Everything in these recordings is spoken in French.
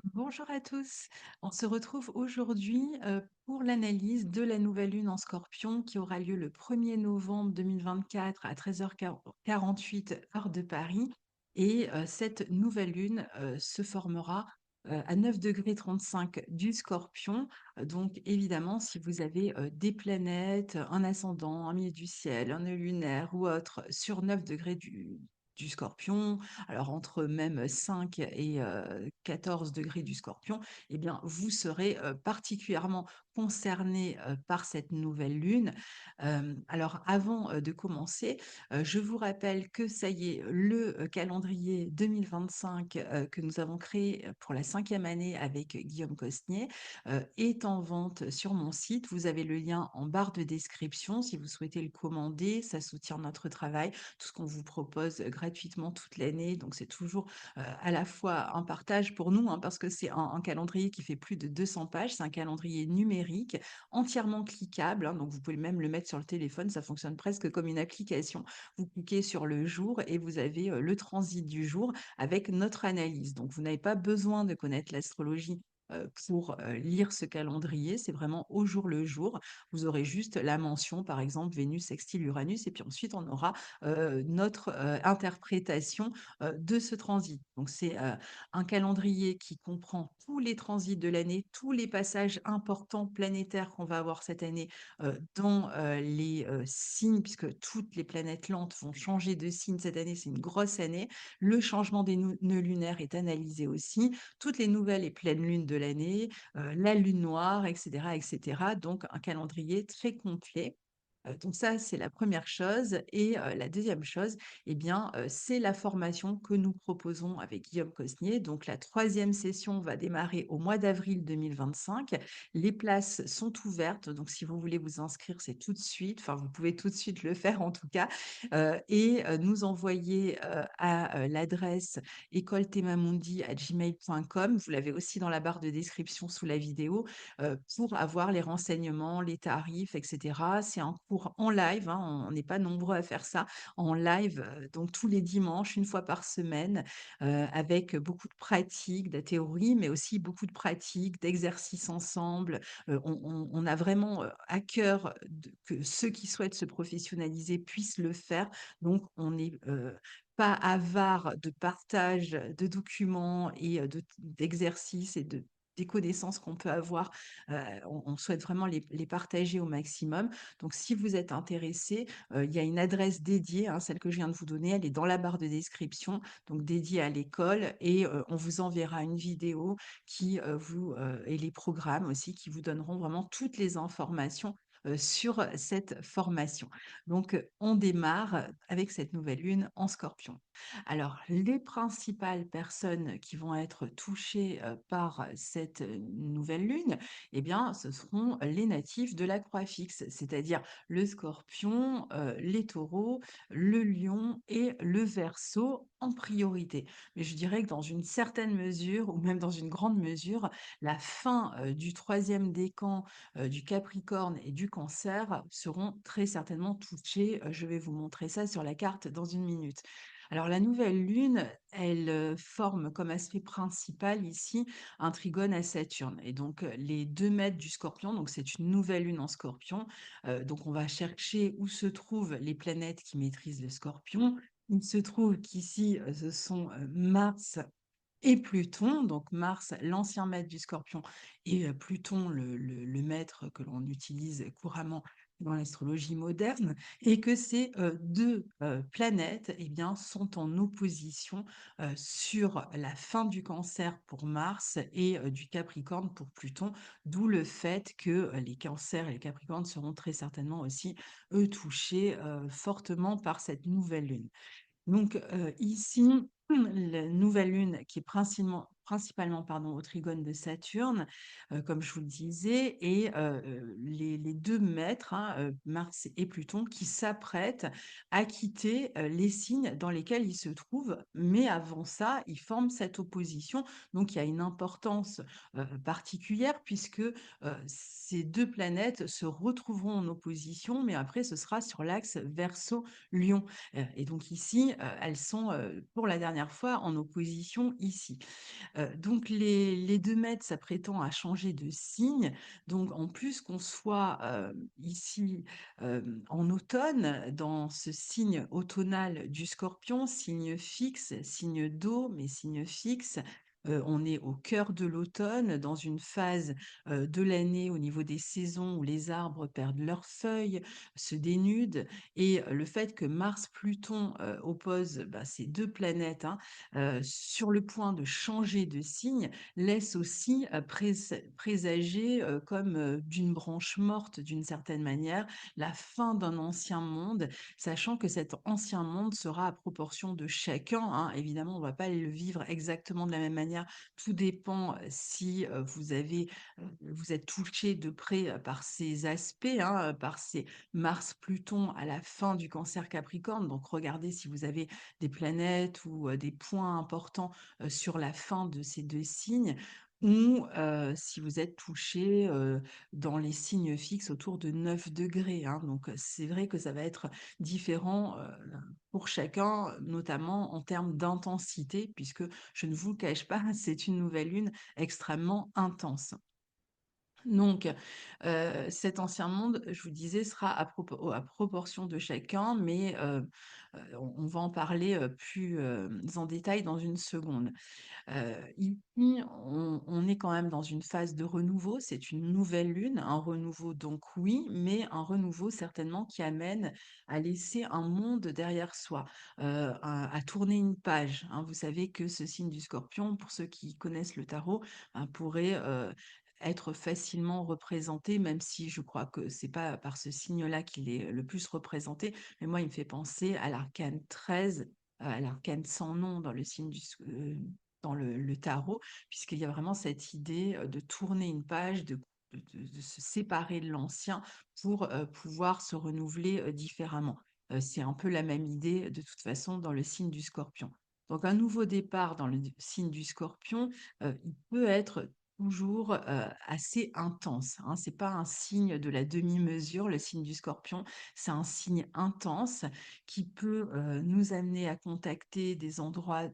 Bonjour à tous. On se retrouve aujourd'hui pour l'analyse de la nouvelle lune en Scorpion qui aura lieu le 1er novembre 2024 à 13h48 heure de Paris. Et cette nouvelle lune se formera à 9 degrés 35 du Scorpion. Donc évidemment, si vous avez des planètes, un ascendant, un milieu du ciel, un nœud lunaire ou autre sur 9 degrés du Scorpion, alors entre même 5 et 14 degrés du Scorpion, eh bien, vous serez particulièrement concerné par cette nouvelle lune. Alors, avant de commencer, je vous rappelle que ça y est, le calendrier 2025 que nous avons créé pour la 5e année avec Guillaume Cosnier est en vente sur mon site. Vous avez le lien en barre de description si vous souhaitez le commander. Ça soutient notre travail, tout ce qu'on vous propose gratuitement toute l'année. Donc, c'est toujours à la fois un partage pour nous, hein, parce que c'est un calendrier qui fait plus de 200 pages. C'est un calendrier numérique, entièrement cliquable, hein, donc vous pouvez même le mettre sur le téléphone. Ça fonctionne presque comme une application. Vous cliquez sur le jour et vous avez le transit du jour avec notre analyse. Donc, vous n'avez pas besoin de connaître l'astrologie pour lire ce calendrier. C'est vraiment au jour le jour. Vous aurez juste la mention, par exemple, Vénus sextile Uranus, et puis ensuite on aura notre interprétation de ce transit. Donc c'est un calendrier qui comprend tous les transits de l'année, tous les passages importants planétaires qu'on va avoir cette année dans les signes, puisque toutes les planètes lentes vont changer de signe cette année. C'est une grosse année. Le changement des nœuds lunaires est analysé aussi, toutes les nouvelles et pleines lunes de l'année, la lune noire, etc., etc. Donc un calendrier très complet. Donc ça, c'est la première chose. Et la deuxième chose, eh bien, c'est la formation que nous proposons avec Guillaume Cosnier. Donc la troisième session va démarrer au mois d'avril 2025. Les places sont ouvertes, donc si vous voulez vous inscrire, c'est tout de suite. Enfin, vous pouvez tout de suite le faire en tout cas, et nous envoyer à l'adresse écoletemamundi@gmail.com. Vous l'avez aussi dans la barre de description sous la vidéo pour avoir les renseignements, les tarifs, etc. C'est un cours en live, hein, on n'est pas nombreux à faire ça, en live, donc tous les dimanches, une fois par semaine, avec beaucoup de pratiques, de la théorie, mais aussi beaucoup de pratiques, d'exercices ensemble. On a vraiment à cœur que ceux qui souhaitent se professionnaliser puissent le faire. Donc, on n'est pas avare de partage de documents et d'exercices et des connaissances qu'on peut avoir. On souhaite vraiment les partager au maximum. Donc, si vous êtes intéressé, il y a une adresse dédiée, hein, celle que je viens de vous donner, elle est dans la barre de description, donc dédiée à l'école, et on vous enverra une vidéo et les programmes aussi qui vous donneront vraiment toutes les informations sur cette formation. Donc, on démarre avec cette nouvelle lune en Scorpion. Alors, les principales personnes qui vont être touchées par cette nouvelle lune, eh bien, ce seront les natifs de la croix fixe, c'est-à-dire le Scorpion, les Taureaux, le Lion et le Verseau en priorité. Mais je dirais que dans une certaine mesure, ou même dans une grande mesure, la fin du troisième décan du Capricorne et du Cancer seront très certainement touchés. Je vais vous montrer ça sur la carte dans une minute. Alors la nouvelle lune, elle forme comme aspect principal ici un trigone à Saturne. Et donc les 2 mètres du Scorpion, donc c'est une nouvelle lune en Scorpion. Donc on va chercher où se trouvent les planètes qui maîtrisent le Scorpion. Il se trouve qu'ici, ce sont Mars et Pluton. Donc Mars, l'ancien maître du Scorpion, et Pluton, le maître que l'on utilise couramment dans l'astrologie moderne, et que ces deux planètes eh bien, sont en opposition sur la fin du Cancer pour Mars et du Capricorne pour Pluton, d'où le fait que les Cancers et les Capricornes seront très certainement aussi, eux, touchés fortement par cette nouvelle lune. Donc, ici, la nouvelle lune qui est principalement pardon, au trigone de Saturne, comme je vous le disais, et les 2 maîtres, hein, Mars et Pluton, qui s'apprêtent à quitter les signes dans lesquels ils se trouvent. Mais avant ça, ils forment cette opposition. Donc, il y a une importance particulière puisque ces 2 planètes se retrouveront en opposition, mais après, ce sera sur l'axe Verseau-Lion. Et donc ici, elles sont pour la dernière fois en opposition ici. Donc les 2 maîtres s'apprêtant à changer de signe, donc en plus qu'on soit, ici, en automne, dans ce signe automnal du Scorpion, signe fixe, signe d'eau, mais signe fixe. On est au cœur de l'automne, dans une phase, de l'année au niveau des saisons où les arbres perdent leurs feuilles, se dénudent et le fait que Mars-Pluton, oppose, bah, ces 2 planètes, hein, sur le point de changer de signe, laisse aussi, présager, comme, d'une branche morte d'une certaine manière, la fin d'un ancien monde, sachant que cet ancien monde sera à proportion de chacun, hein. Évidemment, on va pas le vivre exactement de la même manière. Tout dépend, si, vous êtes touché de près, par ces aspects, hein, par ces Mars-Pluton à la fin du Cancer-Capricorne. Donc regardez si vous avez des planètes ou, des points importants, sur la fin de ces 2 signes ou, si vous êtes touché, dans les signes fixes autour de 9 degrés, hein. Donc, c'est vrai que ça va être différent, pour chacun, notamment en termes d'intensité, puisque je ne vous le cache pas, c'est une nouvelle lune extrêmement intense. Donc, cet ancien monde, je vous disais, sera à proportion de chacun, mais, on va en parler, plus, en détail dans une seconde. Ici, on est quand même dans une phase de renouveau, c'est une nouvelle lune, un renouveau donc oui, mais un renouveau certainement qui amène à laisser un monde derrière soi, à tourner une page, hein. Vous savez que ce signe du Scorpion, pour ceux qui connaissent le tarot, pourrait, être facilement représenté, même si je crois que c'est pas par ce signe-là qu'il est le plus représenté, mais moi il me fait penser à l'arcane 13, à l'arcane sans nom dans le signe dans le tarot, puisqu'il y a vraiment cette idée, de tourner une page, de se séparer de l'ancien pour, pouvoir se renouveler, différemment. C'est un peu la même idée, de toute façon, dans le signe du Scorpion. Donc un nouveau départ dans le signe du Scorpion, il peut être toujours, assez intense, hein. C'est pas un signe de la demi-mesure, le signe du Scorpion, c'est un signe intense qui peut, nous amener à contacter des endroits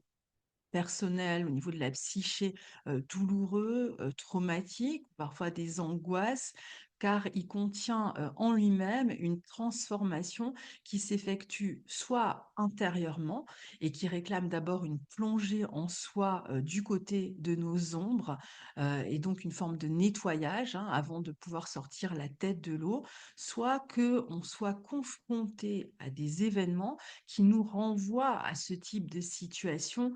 personnel, au niveau de la psyché, douloureux, traumatique, parfois des angoisses, car il contient, en lui-même une transformation qui s'effectue soit intérieurement et qui réclame d'abord une plongée en soi, du côté de nos ombres, et donc une forme de nettoyage, hein, avant de pouvoir sortir la tête de l'eau, soit que on soit confronté à des événements qui nous renvoient à ce type de situation,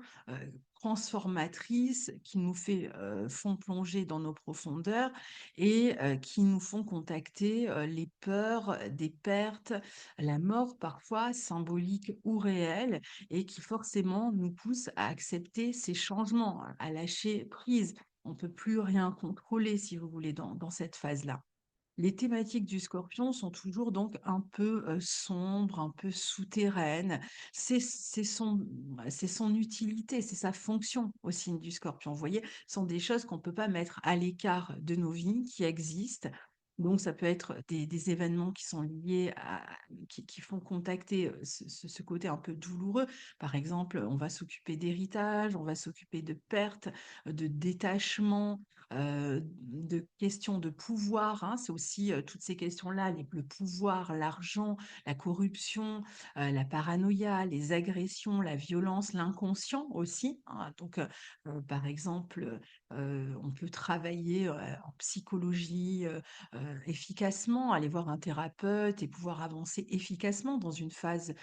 transformatrices qui nous font plonger dans nos profondeurs et qui nous font contacter, les peurs, des pertes, la mort parfois symbolique ou réelle et qui forcément nous poussent à accepter ces changements, à lâcher prise. On peut plus rien contrôler si vous voulez dans cette phase-là. Les thématiques du Scorpion sont toujours donc un peu, sombres, un peu souterraines. C'est son utilité, c'est sa fonction au signe du Scorpion. Vous voyez? Ce sont des choses qu'on ne peut pas mettre à l'écart de nos vies, qui existent. Donc ça peut être des événements qui sont liés à qui font contacter, ce côté un peu douloureux. Par exemple, on va s'occuper d'héritage, on va s'occuper de pertes, de détachement, de questions de pouvoir, hein. C'est aussi, toutes ces questions-là, le pouvoir, l'argent, la corruption, la paranoïa, les agressions, la violence, l'inconscient aussi, hein. Donc, par exemple, on peut travailler, en psychologie, efficacement, aller voir un thérapeute et pouvoir avancer efficacement dans une phase,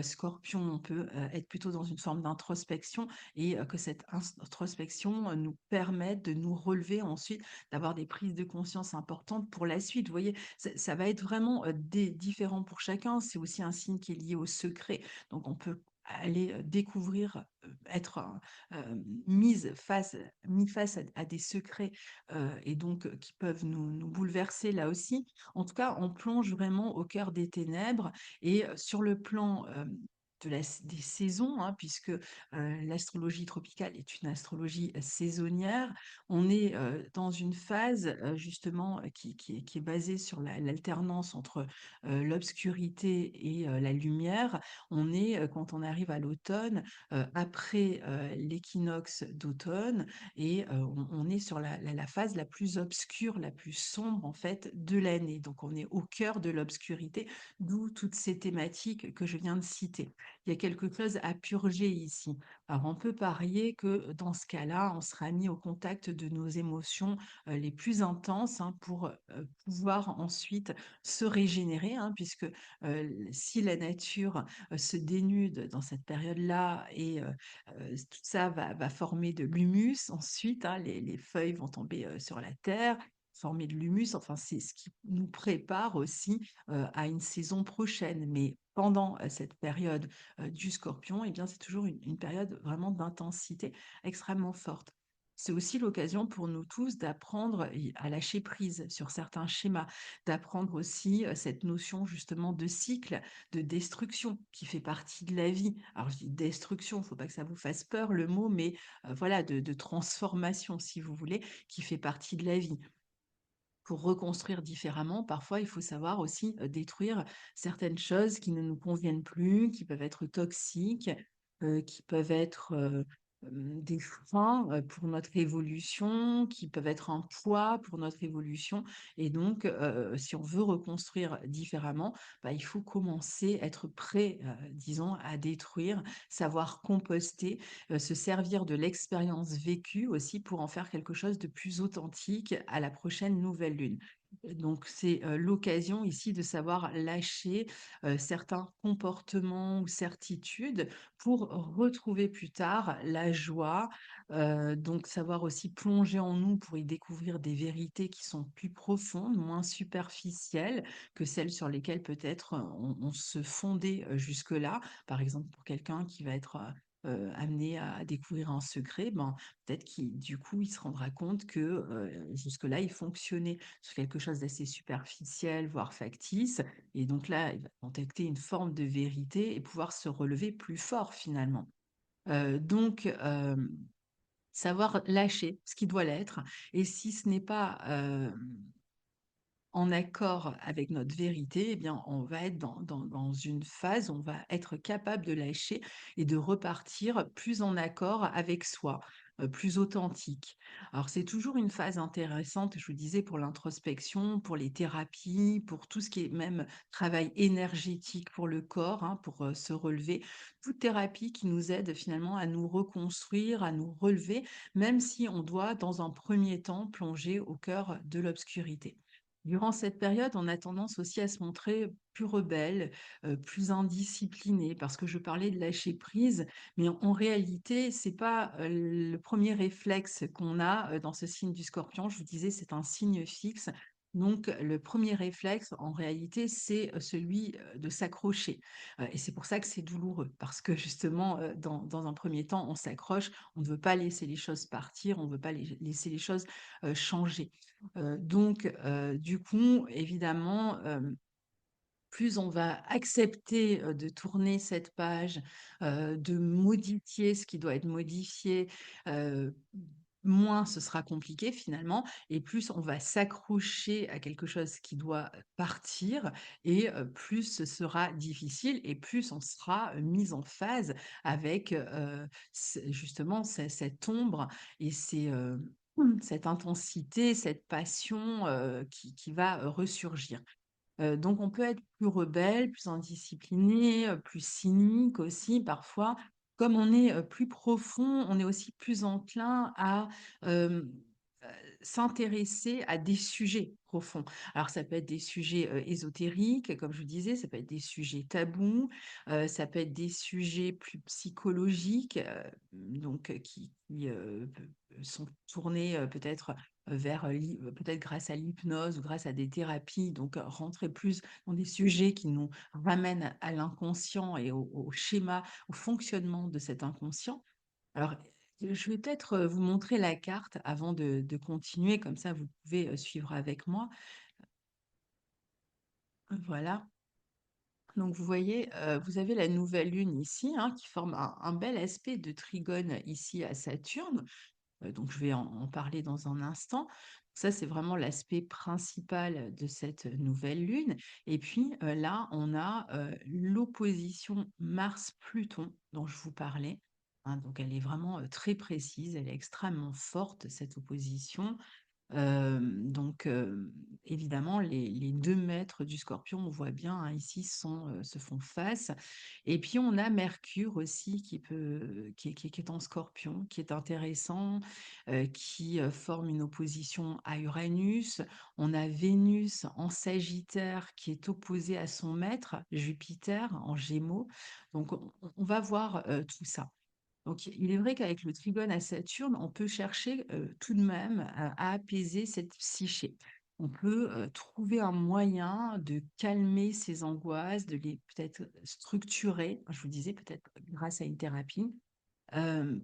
Scorpion. On peut, être plutôt dans une forme d'introspection et que cette introspection, nous permette de nous relever ensuite, d'avoir des prises de conscience importantes pour la suite. Vous voyez? Ça va être vraiment, différent pour chacun. C'est aussi un signe qui est lié au secret. Donc on peut aller, découvrir, être, mis face à des secrets, et donc qui peuvent nous bouleverser là aussi. En tout cas, on plonge vraiment au cœur des ténèbres et sur le plan, des saisons, hein, puisque l'astrologie tropicale est une astrologie saisonnière. On est dans une phase justement qui est basée sur l'alternance entre l'obscurité et la lumière. On est, quand on arrive à l'automne, après l'équinoxe d'automne, et on est sur la phase la plus obscure, la plus sombre en fait de l'année. Donc on est au cœur de l'obscurité, d'où toutes ces thématiques que je viens de citer. Il y a quelque chose à purger ici. Alors, on peut parier que dans ce cas-là, on sera mis au contact de nos émotions les plus intenses, hein, pour pouvoir ensuite se régénérer, hein, puisque si la nature se dénude dans cette période-là, et tout ça va former de l'humus ensuite, hein, les feuilles vont tomber sur la terre, former de l'humus. Enfin, c'est ce qui nous prépare aussi à une saison prochaine. Mais pendant cette période du Scorpion, eh bien, c'est toujours une période vraiment d'intensité extrêmement forte. C'est aussi l'occasion pour nous tous d'apprendre à lâcher prise sur certains schémas, d'apprendre aussi cette notion justement de cycle, de destruction qui fait partie de la vie. Alors je dis destruction, il ne faut pas que ça vous fasse peur le mot, mais voilà, de transformation si vous voulez, qui fait partie de la vie. Pour reconstruire différemment, parfois, il faut savoir aussi détruire certaines choses qui ne nous conviennent plus, qui peuvent être toxiques, qui peuvent être des freins pour notre évolution, qui peuvent être un poids pour notre évolution. Et donc, si on veut reconstruire différemment, bah, il faut commencer, être prêt, disons, à détruire, savoir composter, se servir de l'expérience vécue aussi pour en faire quelque chose de plus authentique à la prochaine nouvelle lune. Donc c'est l'occasion ici de savoir lâcher certains comportements ou certitudes pour retrouver plus tard la joie. Donc savoir aussi plonger en nous pour y découvrir des vérités qui sont plus profondes, moins superficielles que celles sur lesquelles peut-être on se fondait jusque-là. Par exemple, pour quelqu'un qui va être amené à découvrir un secret, ben, peut-être qu'il du coup, il se rendra compte que jusque-là, il fonctionnait sur quelque chose d'assez superficiel, voire factice. Et donc là, il va contacter une forme de vérité et pouvoir se relever plus fort finalement. Donc, savoir lâcher ce qui doit l'être. Et si ce n'est pas en accord avec notre vérité, eh bien, on va être dans une phase où on va être capable de lâcher et de repartir plus en accord avec soi, plus authentique. Alors, c'est toujours une phase intéressante, je vous disais, pour l'introspection, pour les thérapies, pour tout ce qui est même travail énergétique pour le corps, hein, pour se relever. Toute thérapie qui nous aide finalement à nous reconstruire, à nous relever, même si on doit, dans un premier temps, plonger au cœur de l'obscurité. Durant cette période, on a tendance aussi à se montrer plus rebelle, plus indiscipliné, parce que je parlais de lâcher prise, mais en réalité, c'est pas le premier réflexe qu'on a dans ce signe du Scorpion. Je vous disais, c'est un signe fixe. Donc, le premier réflexe, en réalité, c'est celui de s'accrocher. Et c'est pour ça que c'est douloureux, parce que justement, dans un premier temps, on s'accroche, on ne veut pas laisser les choses partir, on ne veut pas laisser les choses changer. Donc, du coup, évidemment, plus on va accepter de tourner cette page, de modifier ce qui doit être modifié, euh, moins ce sera compliqué finalement, et plus on va s'accrocher à quelque chose qui doit partir, et plus ce sera difficile, et plus on sera mis en phase avec justement cette ombre et cette intensité, cette passion qui va ressurgir. Donc on peut être plus rebelle, plus indiscipliné, plus cynique aussi parfois. Comme on est plus profond, on est aussi plus enclin à s'intéresser à des sujets profonds. Alors ça peut être des sujets ésotériques, comme je vous disais, ça peut être des sujets tabous, ça peut être des sujets plus psychologiques, donc sont tournés peut-être vers peut-être grâce à l'hypnose ou grâce à des thérapies, donc rentrer plus dans des sujets qui nous ramènent à l'inconscient et au schéma, au fonctionnement de cet inconscient. Alors, je vais peut-être vous montrer la carte avant de continuer, comme ça vous pouvez suivre avec moi. Voilà. Donc vous voyez, vous avez la nouvelle lune ici, hein, qui forme un bel aspect de trigone ici à Saturne. Donc je vais en parler dans un instant. Ça, c'est vraiment l'aspect principal de cette nouvelle lune. Et puis là, on a l'opposition Mars-Pluton dont je vous parlais, hein. Donc elle est vraiment très précise, elle est extrêmement forte, cette opposition. Donc évidemment, les 2 maîtres du Scorpion, on voit bien, hein, ici se font face. Et puis on a Mercure aussi qui est en Scorpion, qui est intéressant, qui, forme une opposition à Uranus. On a Vénus en Sagittaire qui est opposée à son maître, Jupiter en Gémeaux. Donc on va voir, tout ça. Donc, il est vrai qu'avec le trigone à Saturne, on peut chercher tout de même à apaiser cette psyché. On peut trouver un moyen de calmer ces angoisses, de les peut-être structurer, je vous disais peut-être grâce à une thérapie,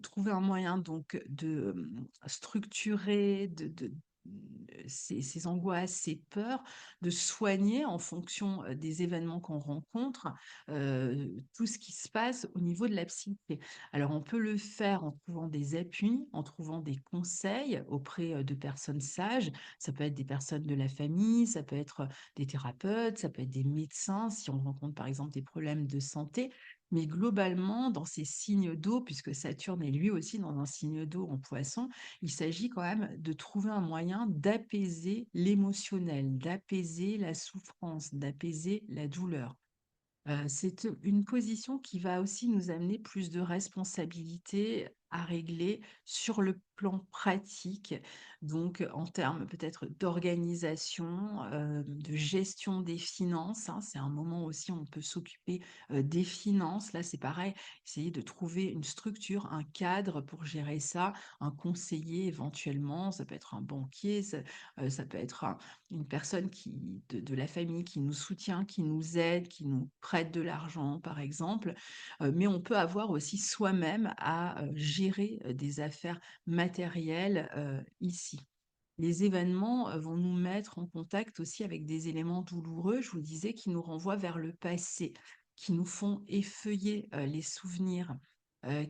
trouver un moyen donc de structurer, ces angoisses, ces peurs, de soigner en fonction des événements qu'on rencontre, tout ce qui se passe au niveau de la psyché. Alors, on peut le faire en trouvant des appuis, en trouvant des conseils auprès de personnes sages. Ça peut être des personnes de la famille, ça peut être des thérapeutes, ça peut être des médecins si on rencontre par exemple des problèmes de santé. Mais globalement, dans ces signes d'eau, puisque Saturne est lui aussi dans un signe d'eau en Poisson, il s'agit quand même de trouver un moyen d'apaiser l'émotionnel, d'apaiser la souffrance, d'apaiser la douleur. C'est une position qui va aussi nous amener plus de responsabilités à régler sur le plan pratique, donc en termes peut-être d'organisation, de gestion des finances, hein. C'est un moment aussi où on peut s'occuper, des finances. Là, c'est pareil, essayer de trouver une structure, un cadre pour gérer ça, un conseiller éventuellement, ça peut être un banquier, ça peut être une personne de la famille qui nous soutient, qui nous aide, qui nous prête de l'argent, par exemple. Mais on peut avoir aussi soi-même à gérer des affaires matérielles ici. Les événements vont nous mettre en contact aussi avec des éléments douloureux, je vous disais, qui nous renvoient vers le passé, qui nous font effeuiller les souvenirs,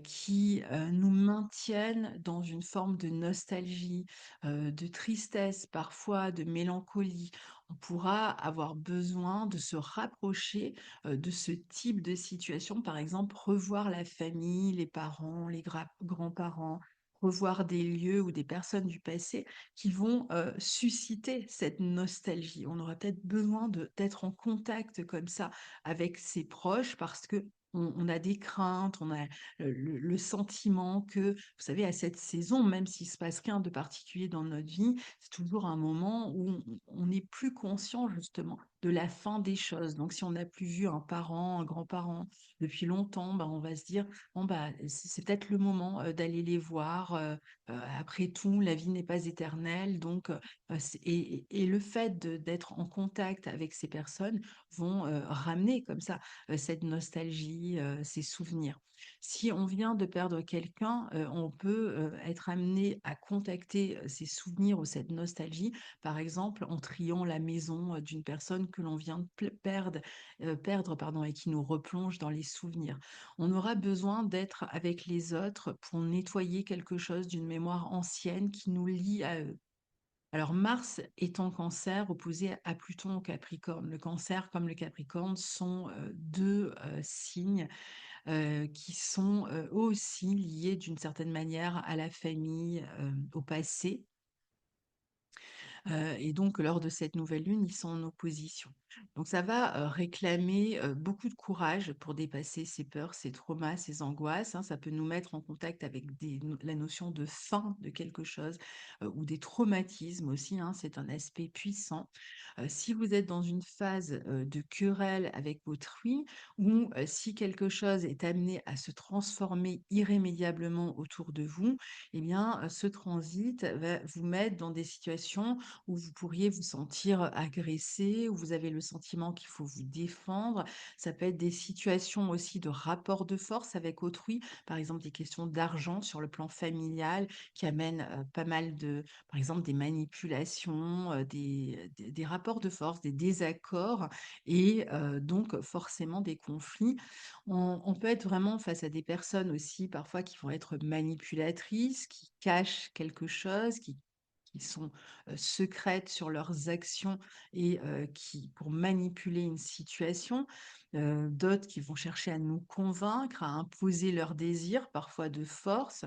qui nous maintiennent dans une forme de nostalgie, de tristesse, parfois de mélancolie. On pourra avoir besoin de se rapprocher de ce type de situation, par exemple, revoir la famille, les parents, les grands-parents, revoir des lieux ou des personnes du passé qui vont susciter cette nostalgie. On aura peut-être besoin d'être en contact comme ça avec ses proches parce que on a des craintes, on a le sentiment que, vous savez, à cette saison, même s'il se passe rien de particulier dans notre vie, c'est toujours un moment où on n'est plus conscient justement de la fin des choses. Donc, si on n'a plus vu un parent, un grand-parent depuis longtemps, bah, on va se dire, bon, bah, c'est peut-être le moment d'aller les voir. Après tout, la vie n'est pas éternelle, donc et le fait d'être en contact avec ces personnes vont ramener comme ça cette nostalgie, ces souvenirs. Si on vient de perdre quelqu'un, on peut être amené à contacter ces souvenirs ou cette nostalgie, par exemple en triant la maison d'une personne que l'on vient de perdre, pardon, et qui nous replonge dans les souvenirs. On aura besoin d'être avec les autres pour nettoyer quelque chose d'une mémoire ancienne qui nous lie à eux. Alors Mars est en Cancer, opposé à Pluton au Capricorne. Le Cancer comme le Capricorne sont 2 signes qui sont eux aussi liés d'une certaine manière à la famille, au passé. Et donc lors de cette nouvelle lune, ils sont en opposition. Donc ça va, réclamer, beaucoup de courage pour dépasser ces peurs, ces traumas, ces angoisses, hein. Ça peut nous mettre en contact avec la notion de fin de quelque chose, ou des traumatismes aussi, hein, c'est un aspect puissant. Si vous êtes dans une phase, de querelle avec autrui ou, si quelque chose est amené à se transformer irrémédiablement autour de vous, eh bien, ce transit va vous mettre dans des situations où vous pourriez vous sentir agressé, où vous avez le sentiment qu'il faut vous défendre. Ça peut être des situations aussi de rapport de force avec autrui, par exemple des questions d'argent sur le plan familial qui amènent pas mal de, par exemple, des manipulations, des rapports de force, des désaccords et donc forcément des conflits. On peut être vraiment face à des personnes aussi parfois qui vont être manipulatrices, qui cachent quelque chose, qui sont secrètes sur leurs actions et qui pour manipuler une situation. D'autres qui vont chercher à nous convaincre, à imposer leurs désirs, parfois de force,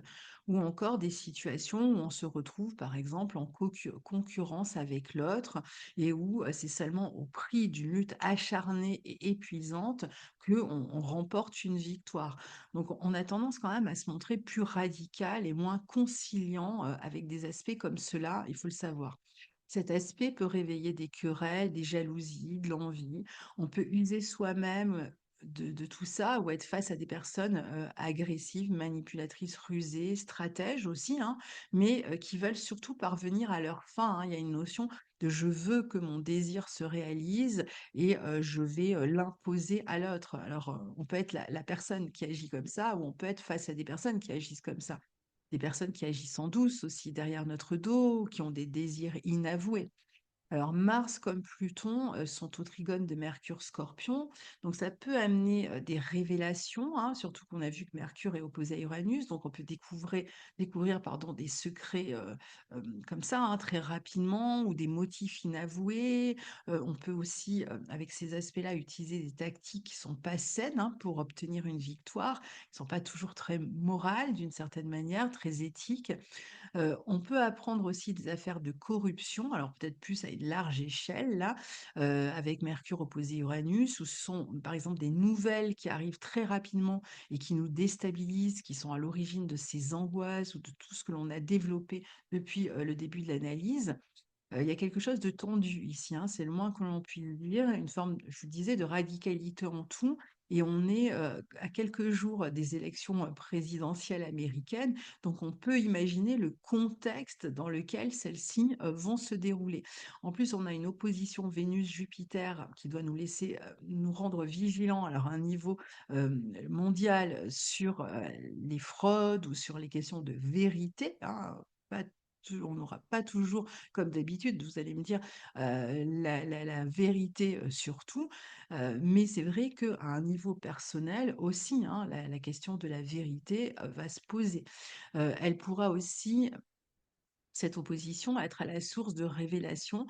ou encore des situations où on se retrouve par exemple en concurrence avec l'autre et où c'est seulement au prix d'une lutte acharnée et épuisante qu'on remporte une victoire. Donc on a tendance quand même à se montrer plus radical et moins conciliant avec des aspects comme cela, il faut le savoir. Cet aspect peut réveiller des querelles, des jalousies, de l'envie. On peut user soi-même de tout ça ou être face à des personnes agressives, manipulatrices, rusées, stratèges aussi, hein, mais qui veulent surtout parvenir à leur fin, hein. Il y a une notion de je veux que mon désir se réalise et je vais l'imposer à l'autre. Alors, on peut être la personne qui agit comme ça ou on peut être face à des personnes qui agissent comme ça. Des personnes qui agissent en douce aussi derrière notre dos, qui ont des désirs inavoués. Alors Mars comme Pluton sont au trigone de Mercure-Scorpion, donc ça peut amener des révélations, hein, surtout qu'on a vu que Mercure est opposé à Uranus, donc on peut découvrir pardon, des secrets comme ça hein, très rapidement ou des motifs inavoués. On peut aussi, avec ces aspects-là, utiliser des tactiques qui sont pas saines hein, pour obtenir une victoire, qui sont pas toujours très morales d'une certaine manière, très éthiques. On peut apprendre aussi des affaires de corruption, alors peut-être plus à une large échelle là, avec Mercure opposé Uranus, où ce sont par exemple des nouvelles qui arrivent très rapidement et qui nous déstabilisent, qui sont à l'origine de ces angoisses ou de tout ce que l'on a développé depuis, le début de l'analyse. Il y a quelque chose de tendu ici, hein, c'est le moins que l'on puisse dire, une forme, je vous disais, de radicalité en tout et on est, à quelques jours des élections, présidentielles américaines, donc on peut imaginer le contexte dans lequel celles-ci, vont se dérouler. En plus, on a une opposition Vénus-Jupiter qui doit nous laisser, nous rendre vigilants, alors à un niveau, mondial sur, les fraudes ou sur les questions de vérité, hein, pas on n'aura pas toujours comme d'habitude, vous allez me dire, la vérité, sur tout, mais c'est vrai qu'à un niveau personnel aussi, hein, la question de la vérité, va se poser. Elle pourra aussi cette opposition être à la source de révélations,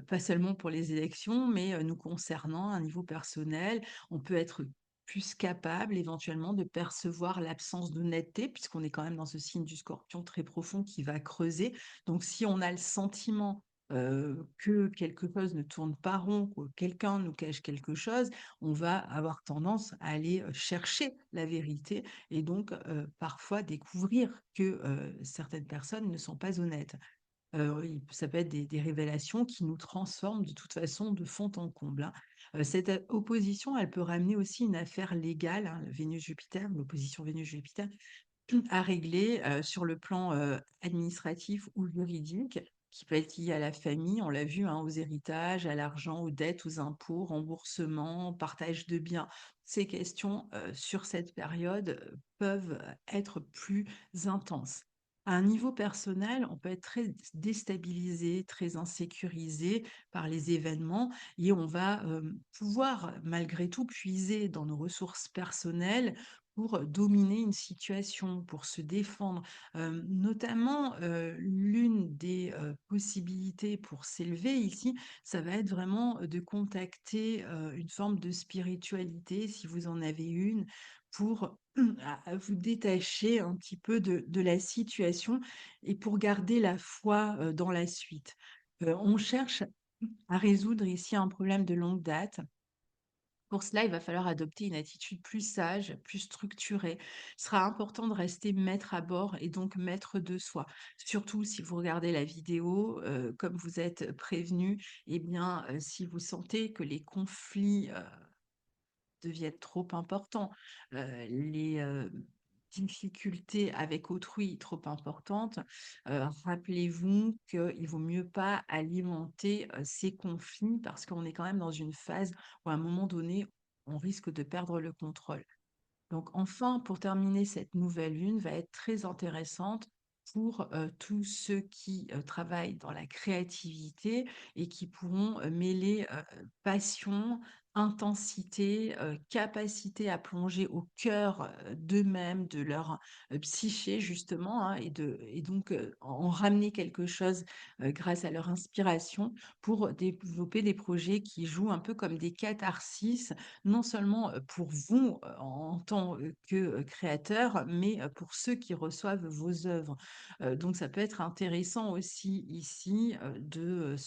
pas seulement pour les élections, mais nous concernant à un niveau personnel. On peut être plus capable éventuellement de percevoir l'absence d'honnêteté, puisqu'on est quand même dans ce signe du Scorpion très profond qui va creuser. Donc si on a le sentiment, que quelque chose ne tourne pas rond, que quelqu'un nous cache quelque chose, on va avoir tendance à aller, chercher la vérité et donc parfois découvrir que certaines personnes ne sont pas honnêtes. Oui, ça peut être des révélations qui nous transforment de toute façon de fond en comble, hein. Cette opposition, elle peut ramener aussi une affaire légale, hein, Vénus-Jupiter, l'opposition Vénus-Jupiter, à régler, sur le plan, administratif ou juridique, qui peut être lié à la famille, on l'a vu, hein, aux héritages, à l'argent, aux dettes, aux impôts, remboursements, partage de biens. Ces questions, sur cette période, peuvent être plus intenses. À un niveau personnel, on peut être très déstabilisé, très insécurisé par les événements et on va, pouvoir malgré tout puiser dans nos ressources personnelles pour dominer une situation, pour se défendre. Notamment, l'une des, possibilités pour s'élever ici, ça va être vraiment, de contacter, une forme de spiritualité, si vous en avez une, pour à vous détacher un petit peu de la situation et pour garder la foi, dans la suite. On cherche à résoudre ici un problème de longue date. Pour cela, il va falloir adopter une attitude plus sage, plus structurée. Il sera important de rester maître à bord et donc maître de soi. Surtout si vous regardez la vidéo, comme vous êtes prévenu, eh bien, si vous sentez que les conflits deviennent trop importants, les difficulté avec autrui trop importante, rappelez-vous qu'il vaut mieux pas alimenter, ces conflits parce qu'on est quand même dans une phase où à un moment donné, on risque de perdre le contrôle. Donc enfin, pour terminer, cette nouvelle lune va être très intéressante pour tous ceux qui travaillent dans la créativité et qui pourront mêler passion, intensité, capacité à plonger au cœur d'eux-mêmes, de leur psyché justement, hein, et donc en ramener quelque chose grâce à leur inspiration pour développer des projets qui jouent un peu comme des catharsis non seulement, pour vous, en tant, que, créateur, mais, pour ceux qui reçoivent vos œuvres. Donc ça peut être intéressant aussi ici, de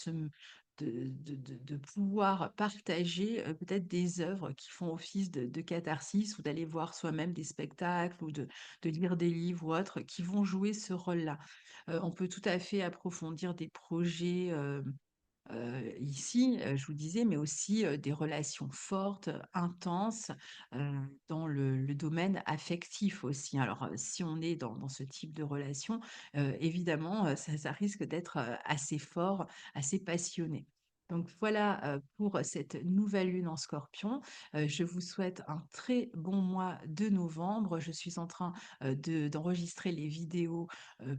pouvoir partager, peut-être des œuvres qui font office de catharsis ou d'aller voir soi-même des spectacles ou de lire des livres ou autres qui vont jouer ce rôle-là. On peut tout à fait approfondir des projets, ici, je vous disais, mais aussi, des relations fortes, intenses, dans le domaine affectif aussi. Alors, si on est dans ce type de relation, évidemment, ça risque d'être, assez fort, assez passionné. Donc voilà, pour cette nouvelle lune en Scorpion. Je vous souhaite un très bon mois de novembre. Je suis en train, d'enregistrer les vidéos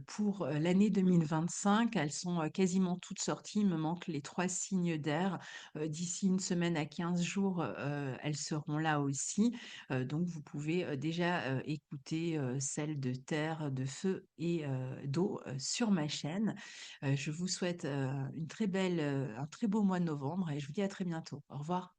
pour l'année 2025. Elles sont quasiment toutes sorties. Il me manque les 3 signes d'air. D'ici une semaine à 15 jours, elles seront là aussi. Donc vous pouvez déjà écouter celles de terre, de feu et d'eau sur ma chaîne. Je vous souhaite un très beau mois de novembre et je vous dis à très bientôt. Au revoir.